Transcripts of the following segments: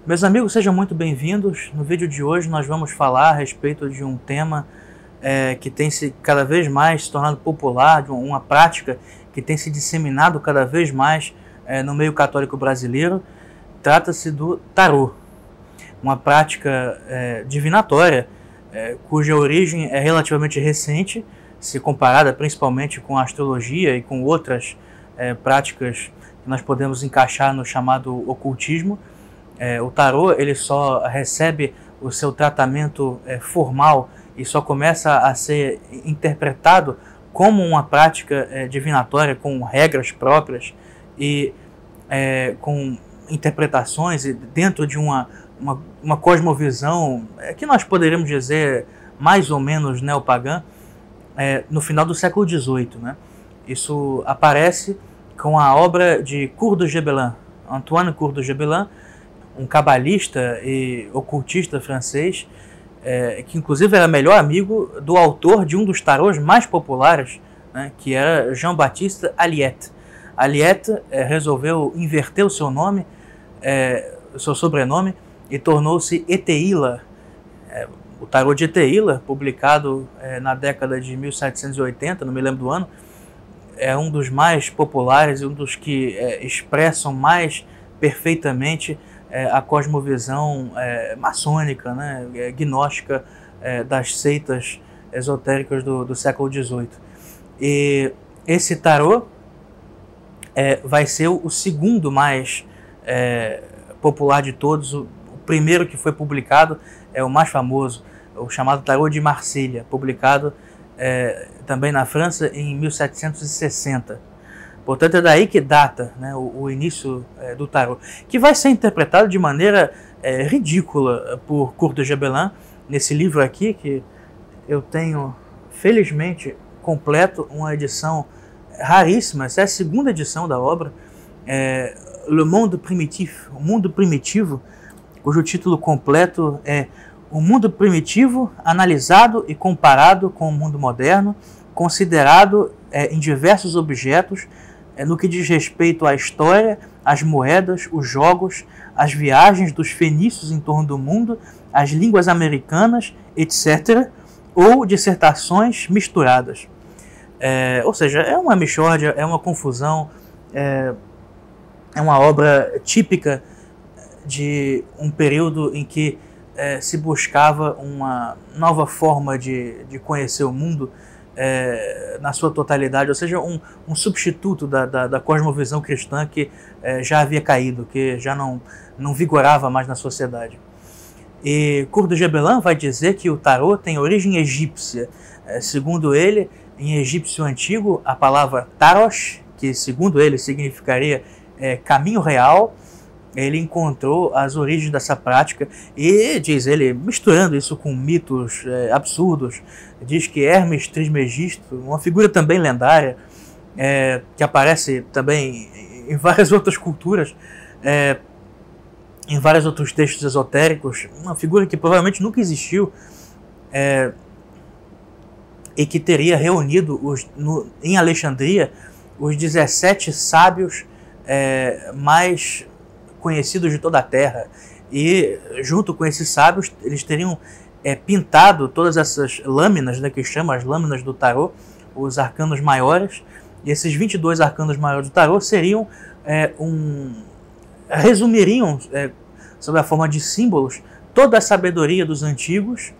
Meus amigos, sejam muito bem-vindos. No vídeo de hoje nós vamos falar a respeito de um tema que tem se cada vez mais se tornado popular, de uma prática que tem se disseminado cada vez mais no meio católico brasileiro. Trata-se do tarô, uma prática divinatória cuja origem é relativamente recente, se comparada principalmente com a astrologia e com outras práticas que nós podemos encaixar no chamado ocultismo. O tarô ele só recebe o seu tratamento formal e só começa a ser interpretado como uma prática divinatória, com regras próprias e com interpretações dentro de uma cosmovisão que nós poderíamos dizer mais ou menos neopagã, no final do século XVIII. Né? Isso aparece com a obra de Cour de Gébelin, Antoine Cour de Gébelin, um cabalista e ocultista francês, que inclusive era melhor amigo do autor de um dos tarôs mais populares, né, que era Jean-Baptiste Aliette. Aliette resolveu inverter o seu nome, o seu sobrenome, e tornou-se Eteila. O tarô de Eteila, publicado na década de 1780, não me lembro do ano, é um dos mais populares e um dos que expressam mais perfeitamente a cosmovisão maçônica, né, gnóstica das seitas esotéricas do século XVIII. E esse tarô vai ser o segundo mais popular de todos. O primeiro que foi publicado é o mais famoso, o chamado Tarô de Marselha, publicado também na França em 1760. Portanto, é daí que data, né, o início do tarô, que vai ser interpretado de maneira ridícula por Cour de Gébelin, nesse livro aqui, que eu tenho, felizmente, completo, uma edição raríssima. Essa é a segunda edição da obra, Le Monde Primitif, o Mundo Primitivo, cujo título completo é O Mundo Primitivo analisado e comparado com o mundo moderno, considerado em diversos objetos, no que diz respeito à história, às moedas, os jogos, as viagens dos fenícios em torno do mundo, as línguas americanas, etc., ou dissertações misturadas. Ou seja, é uma mixórdia, é uma confusão, é uma obra típica de um período em que se buscava uma nova forma de conhecer o mundo na sua totalidade, ou seja, um substituto da cosmovisão cristã que já havia caído, que já não vigorava mais na sociedade. E Cour de Gébelin vai dizer que o tarô tem origem egípcia. Segundo ele, em egípcio antigo, a palavra taros, que segundo ele significaria caminho real, ele encontrou as origens dessa prática e, diz ele, misturando isso com mitos absurdos, diz que Hermes Trismegisto, uma figura também lendária, que aparece também em várias outras culturas, em vários outros textos esotéricos, uma figura que provavelmente nunca existiu, e que teria reunido em Alexandria os 17 sábios mais conhecidos de toda a Terra, e junto com esses sábios eles teriam pintado todas essas lâminas, né, que chamam as lâminas do tarô, os arcanos maiores, e esses 22 arcanos maiores do tarô seriam resumiriam sob a forma de símbolos toda a sabedoria dos antigos,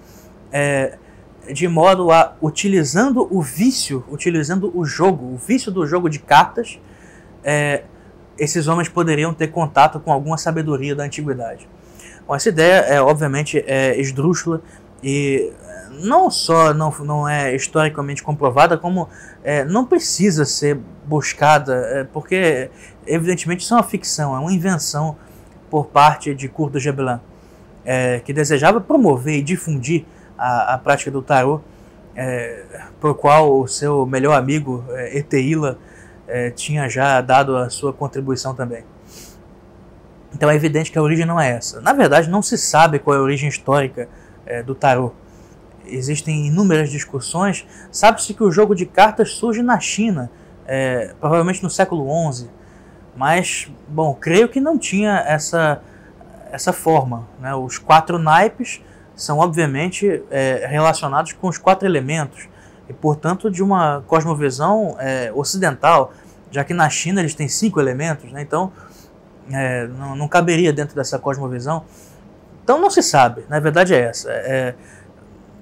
de modo a, utilizando o vício, utilizando o vício do jogo de cartas, esses homens poderiam ter contato com alguma sabedoria da antiguidade. Bom, essa ideia obviamente esdrúxula e não só não é historicamente comprovada, como não precisa ser buscada, porque evidentemente isso é uma ficção, é uma invenção por parte de Cour de Gébelin, que desejava promover e difundir a prática do tarô, por qual o seu melhor amigo Eteila tinha já dado a sua contribuição também. Então é evidente que a origem não é essa. Na verdade, não se sabe qual é a origem histórica do tarô. Existem inúmeras discussões. Sabe-se que o jogo de cartas surge na China, provavelmente no século XI. Mas, bom, creio que não tinha essa forma, né? Os 4 naipes são obviamente relacionados com os 4 elementos e, portanto, de uma cosmovisão ocidental, já que na China eles têm 5 elementos, né? Então não caberia dentro dessa cosmovisão. Então não se sabe, na verdade é essa.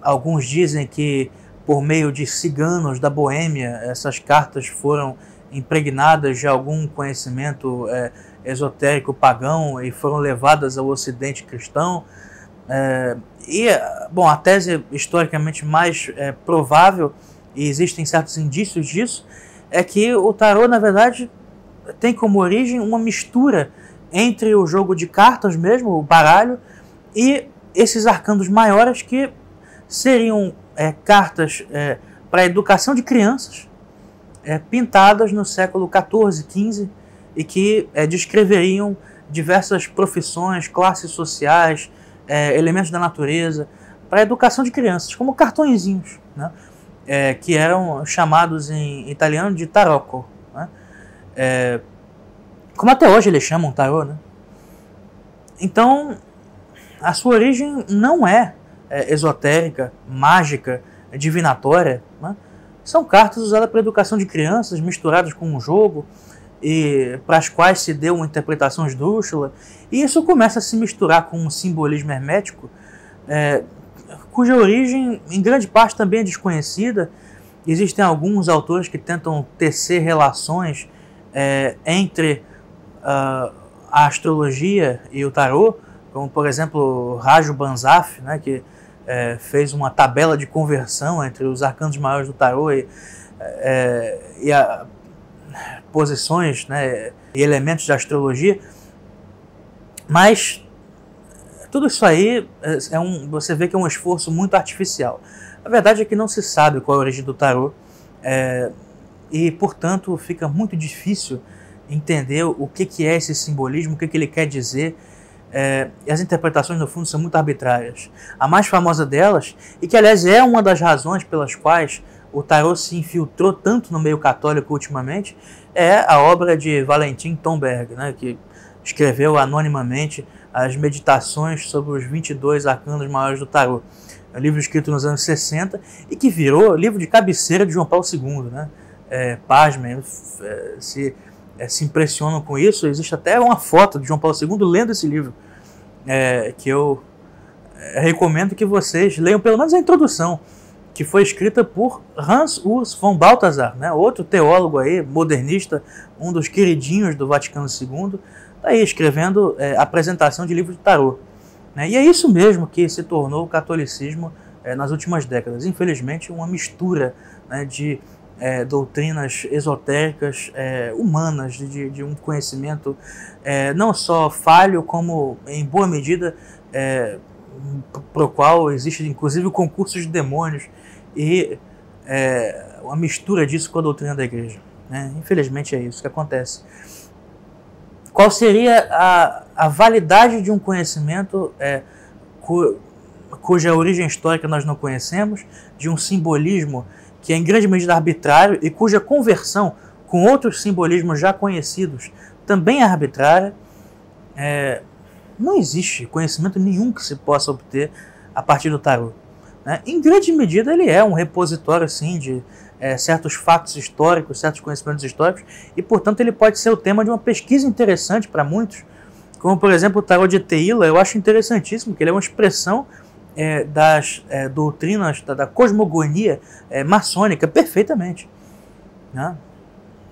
Alguns dizem que por meio de ciganos da Boêmia essas cartas foram impregnadas de algum conhecimento esotérico pagão e foram levadas ao Ocidente cristão. Bom, a tese historicamente mais provável, e existem certos indícios disso, é que o tarô, na verdade, tem como origem uma mistura entre o jogo de cartas mesmo, o baralho, e esses arcanos maiores que seriam cartas para a educação de crianças, pintadas no século XIV, XV, e que descreveriam diversas profissões, classes sociais, elementos da natureza, para a educação de crianças, como cartõezinhos, né? Que eram chamados em italiano de tarocco, né? Como até hoje eles chamam tarô, né? Então, a sua origem não é esotérica, mágica, divinatória, né? São cartas usadas para a educação de crianças, misturadas com um jogo, e para as quais se deu uma interpretação esdrúxula, e isso começa a se misturar com um simbolismo hermético, cuja origem em grande parte também é desconhecida. Existem alguns autores que tentam tecer relações entre a astrologia e o tarô, como por exemplo Raju Banzaf, né, que fez uma tabela de conversão entre os arcanos maiores do tarô e posições, né, e elementos de astrologia. Mas tudo isso aí você vê que é um esforço muito artificial. A verdade é que não se sabe qual é a origem do tarô, e portanto fica muito difícil entender o que é esse simbolismo, o que ele quer dizer. E as interpretações no fundo são muito arbitrárias. A mais famosa delas, e que aliás é uma das razões pelas quais o tarô se infiltrou tanto no meio católico ultimamente, é a obra de Valentin Tomberg, né, que escreveu anonimamente as meditações sobre os 22 arcanos maiores do tarô. É um livro escrito nos anos 60 e que virou livro de cabeceira de João Paulo II, né? Pasmem, se impressionam com isso. Existe até uma foto de João Paulo II lendo esse livro, que eu recomendo que vocês leiam pelo menos a introdução, que foi escrita por Hans Urs von Balthasar, né, outro teólogo aí, modernista, um dos queridinhos do Vaticano II, está aí escrevendo apresentação de livro de tarô. Né, e é isso mesmo que se tornou o catolicismo nas últimas décadas. Infelizmente, uma mistura, né, de doutrinas esotéricas humanas, de um conhecimento não só falho, como em boa medida para o qual existe inclusive o concurso de demônios e uma mistura disso com a doutrina da igreja. Né? Infelizmente é isso que acontece. Qual seria a validade de um conhecimento cuja origem histórica nós não conhecemos, de um simbolismo que é em grande medida arbitrário e cuja conversão com outros simbolismos já conhecidos também é arbitrária? Não existe conhecimento nenhum que se possa obter a partir do tarô. Né? Em grande medida ele é um repositório sim, de certos fatos históricos, certos conhecimentos históricos, e portanto ele pode ser o tema de uma pesquisa interessante para muitos, como por exemplo o tarô de Teila. Eu acho interessantíssimo que ele é uma expressão das doutrinas, da cosmogonia maçônica perfeitamente, né?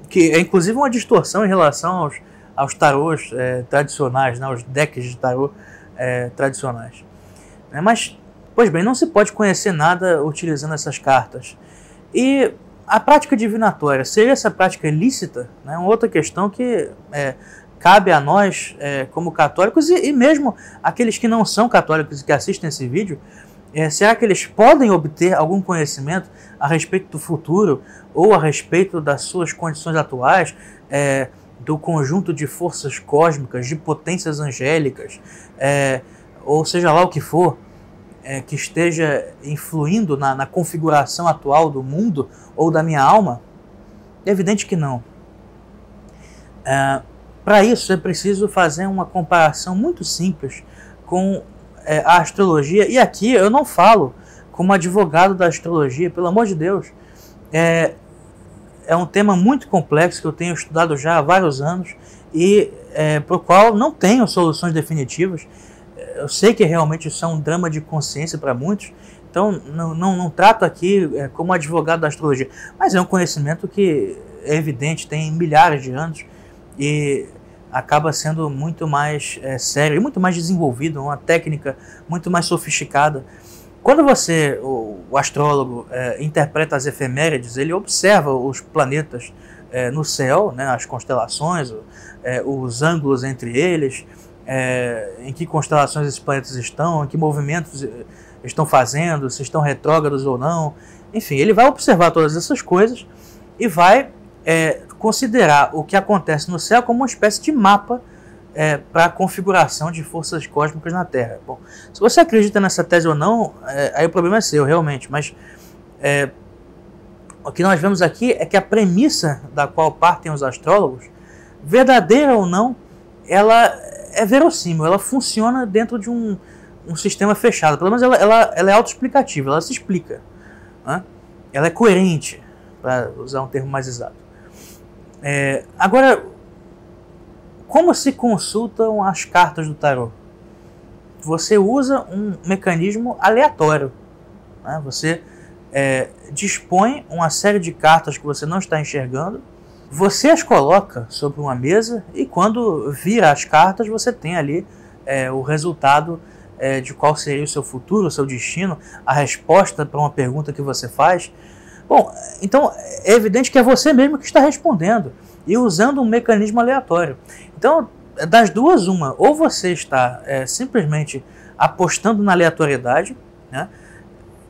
Que é inclusive uma distorção em relação aos tarôs tradicionais, né? Aos decks de tarô tradicionais. Mas, pois bem, não se pode conhecer nada utilizando essas cartas. E a prática divinatória, seria essa prática lícita? Né? Uma outra questão que cabe a nós, como católicos, e mesmo aqueles que não são católicos e que assistem esse vídeo, será que eles podem obter algum conhecimento a respeito do futuro ou a respeito das suas condições atuais, do conjunto de forças cósmicas, de potências angélicas, ou seja lá o que for, que esteja influindo na configuração atual do mundo ou da minha alma? É evidente que não. Para isso é preciso fazer uma comparação muito simples com a astrologia. E aqui eu não falo como advogado da astrologia, pelo amor de Deus. É um tema muito complexo que eu tenho estudado já há vários anos e para o qual não tenho soluções definitivas. Eu sei que realmente isso é um drama de consciência para muitos, então não trato aqui como advogado da astrologia, mas é um conhecimento que é evidente, tem milhares de anos e acaba sendo muito mais sério e muito mais desenvolvido, uma técnica muito mais sofisticada. Quando você, o astrólogo, interpreta as efemérides, ele observa os planetas no céu, né, as constelações, os ângulos entre eles, em que constelações esses planetas estão, em que movimentos estão fazendo, se estão retrógrados ou não. Enfim, ele vai observar todas essas coisas e vai considerar o que acontece no céu como uma espécie de mapa para a configuração de forças cósmicas na Terra. Bom, se você acredita nessa tese ou não, aí o problema é seu, realmente, mas o que nós vemos aqui é que a premissa da qual partem os astrólogos, verdadeira ou não, ela é verossímil, ela funciona dentro de um sistema fechado. Pelo menos ela é autoexplicativa, ela se explica, né? Ela é coerente, para usar um termo mais exato. Agora, como se consultam as cartas do tarô? Você usa um mecanismo aleatório, né? Você dispõe uma série de cartas que você não está enxergando, você as coloca sobre uma mesa e quando vira as cartas você tem ali o resultado de qual seria o seu futuro, o seu destino, a resposta para uma pergunta que você faz. Bom, então é evidente que é você mesmo que está respondendo e usando um mecanismo aleatório. Então, das duas, uma, ou você está simplesmente apostando na aleatoriedade, né,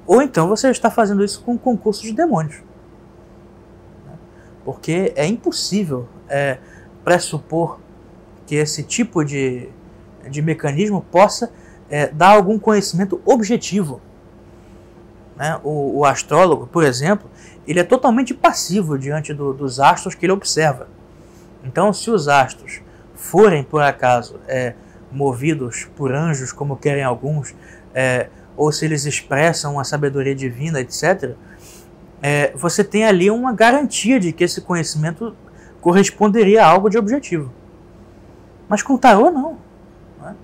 ou então você está fazendo isso com um concurso de demônios. Porque é impossível pressupor que esse tipo de mecanismo possa dar algum conhecimento objetivo. Né? O astrólogo, por exemplo, ele é totalmente passivo diante dos astros que ele observa. Então, se os astros forem, por acaso, movidos por anjos, como querem alguns, ou se eles expressam uma sabedoria divina, etc., você tem ali uma garantia de que esse conhecimento corresponderia a algo de objetivo. Mas com o tarô, não. Né?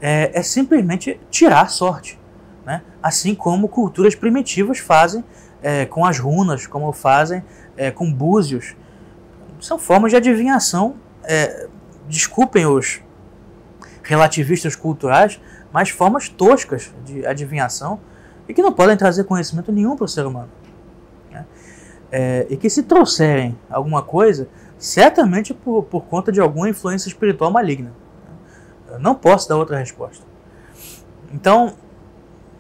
É simplesmente tirar a sorte. Né? Assim como culturas primitivas fazem com as runas, como fazem com búzios. São formas de adivinhação, desculpem os relativistas culturais, mas formas toscas de adivinhação e que não podem trazer conhecimento nenhum para o ser humano. E que se trouxerem alguma coisa, certamente por conta de alguma influência espiritual maligna. Eu não posso dar outra resposta. Então,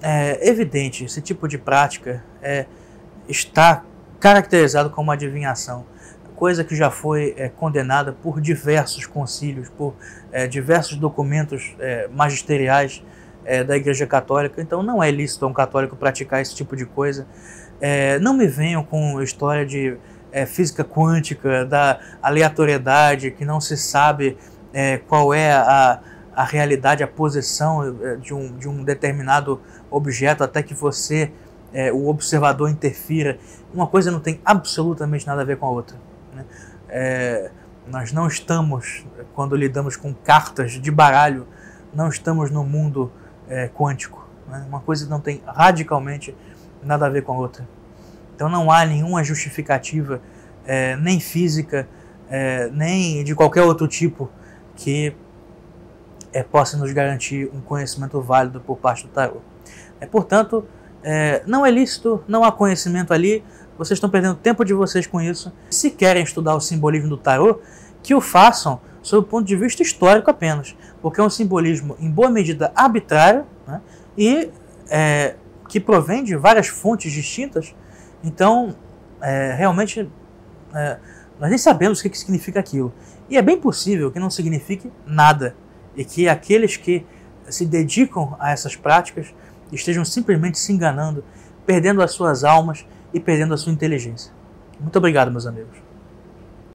é evidente, esse tipo de prática está caracterizado como adivinhação, coisa que já foi condenada por diversos concílios, por diversos documentos magisteriais da Igreja Católica. Então não é lícito a um católico praticar esse tipo de coisa. Não me venham com história de física quântica, da aleatoriedade, que não se sabe qual é a realidade, a posição de um determinado objeto até que você, o observador, interfira. Uma coisa não tem absolutamente nada a ver com a outra. Né? Nós não estamos, quando lidamos com cartas de baralho, não estamos no mundo quântico. Né? Uma coisa não tem radicalmente nada a ver com a outra. Então não há nenhuma justificativa, nem física, nem de qualquer outro tipo, que possa nos garantir um conhecimento válido por parte do tarô. Portanto, não é lícito, não há conhecimento ali, vocês estão perdendo tempo de vocês com isso. Se querem estudar o simbolismo do tarô, que o façam sob o ponto de vista histórico apenas, porque é um simbolismo em boa medida arbitrário, né, e que provém de várias fontes distintas. Então, realmente, nós nem sabemos o que significa aquilo. E é bem possível que não signifique nada, e que aqueles que se dedicam a essas práticas estejam simplesmente se enganando, perdendo as suas almas e perdendo a sua inteligência. Muito obrigado, meus amigos.